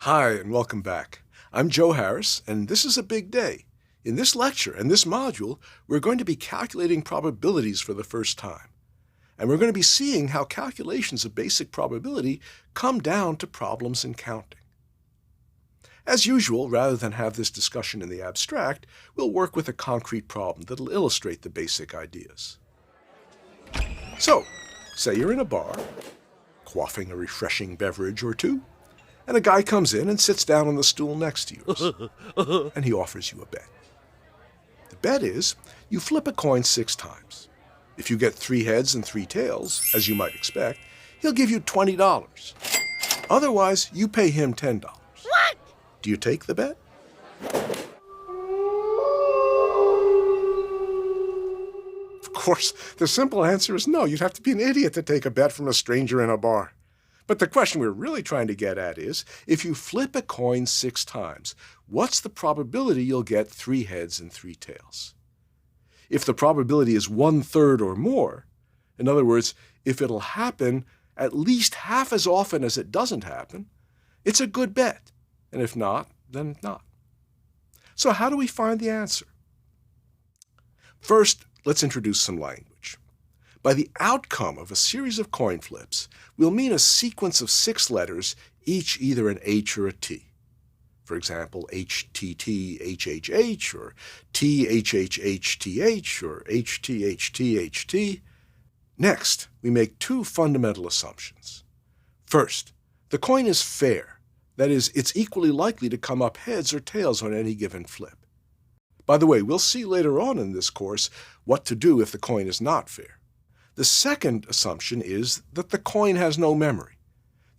Hi, and welcome back. I'm Joe Harris, and this is a big day. In this lecture and this module, we're going to be calculating probabilities for the first time. And we're going to be seeing how calculations of basic probability come down to problems in counting. As usual, rather than have this discussion in the abstract, we'll work with a concrete problem that'll illustrate the basic ideas. So, say you're in a bar, quaffing a refreshing beverage or two, and a guy comes in and sits down on the stool next to yours, and he offers you a bet. The bet is you flip a coin 6 times. If you get 3 heads and 3 tails, as you might expect, he'll give you $20. Otherwise, you pay him $10. What? Do you take the bet? Of course, the simple answer is no. You'd have to be an idiot to take a bet from a stranger in a bar. But the question we're really trying to get at is, if you flip a coin 6 times, what's the probability you'll get 3 heads and 3 tails? If the probability is 1/3 or more, in other words, if it'll happen at least half as often as it doesn't happen, it's a good bet. And if not, then not. So how do we find the answer? First, let's introduce some language. By the outcome of a series of coin flips, we'll mean a sequence of 6 letters, each either an H or a T. For example, HTT-HHH, or THHHTH, or HTHTHT. Next, we make 2 fundamental assumptions. First, the coin is fair. That is, it's equally likely to come up heads or tails on any given flip. By the way, we'll see later on in this course what to do if the coin is not fair. The second assumption is that the coin has no memory.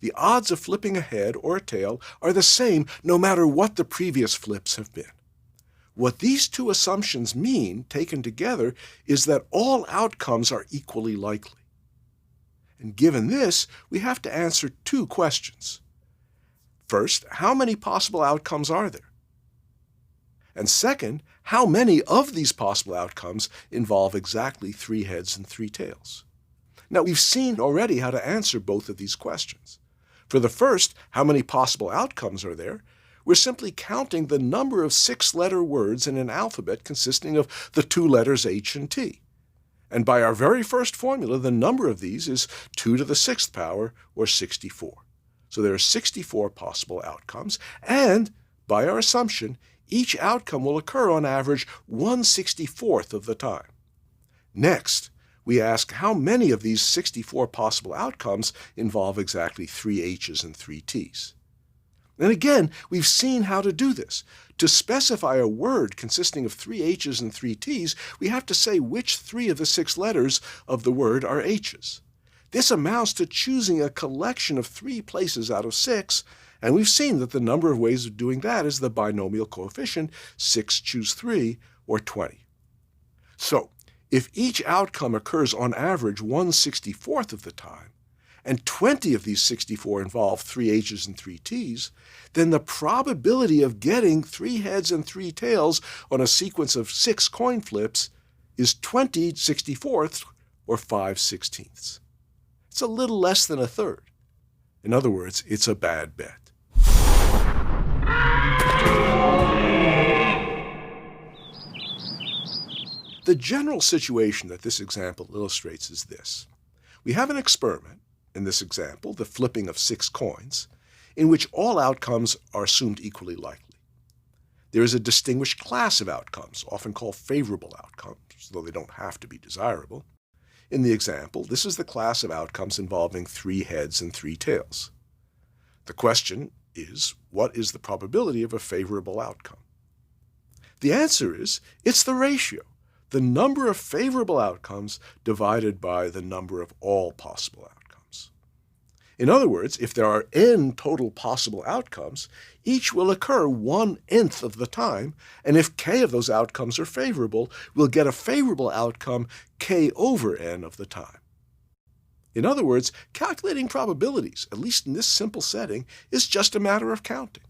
The odds of flipping a head or a tail are the same no matter what the previous flips have been. What these 2 assumptions mean, taken together, is that all outcomes are equally likely. And given this, we have to answer 2 questions. First, how many possible outcomes are there? And second, how many of these possible outcomes involve exactly 3 heads and 3 tails? Now, we've seen already how to answer both of these questions. For the first, how many possible outcomes are there? We're simply counting the number of 6-letter words in an alphabet consisting of the 2 letters H and T. And by our very first formula, the number of these is 2 to the 6th power, or 64. So there are 64 possible outcomes, and by our assumption, each outcome will occur on average 1/64th of the time. Next, we ask how many of these 64 possible outcomes involve exactly 3 H's and 3 T's. And again, we've seen how to do this. To specify a word consisting of 3 H's and 3 T's, we have to say which 3 of the 6 letters of the word are H's. This amounts to choosing a collection of 3 places out of 6, and we've seen that the number of ways of doing that is the binomial coefficient 6 choose 3, or 20. So, if each outcome occurs on average 1/64th of the time, and 20 of these 64 involve 3 H's and 3 T's, then the probability of getting 3 heads and 3 tails on a sequence of 6 coin flips is 20/64ths, or 5/16ths. It's a little less than 1/3. In other words, it's a bad bet. The general situation that this example illustrates is this. We have an experiment, in this example, the flipping of 6 coins, in which all outcomes are assumed equally likely. There is a distinguished class of outcomes, often called favorable outcomes, though they don't have to be desirable. In the example, this is the class of outcomes involving 3 heads and 3 tails. The question is, what is the probability of a favorable outcome? The answer is, it's the ratio, the number of favorable outcomes divided by the number of all possible outcomes. In other words, if there are n total possible outcomes, each will occur 1/nth of the time, and if k of those outcomes are favorable, we'll get a favorable outcome k over n of the time. In other words, calculating probabilities, at least in this simple setting, is just a matter of counting.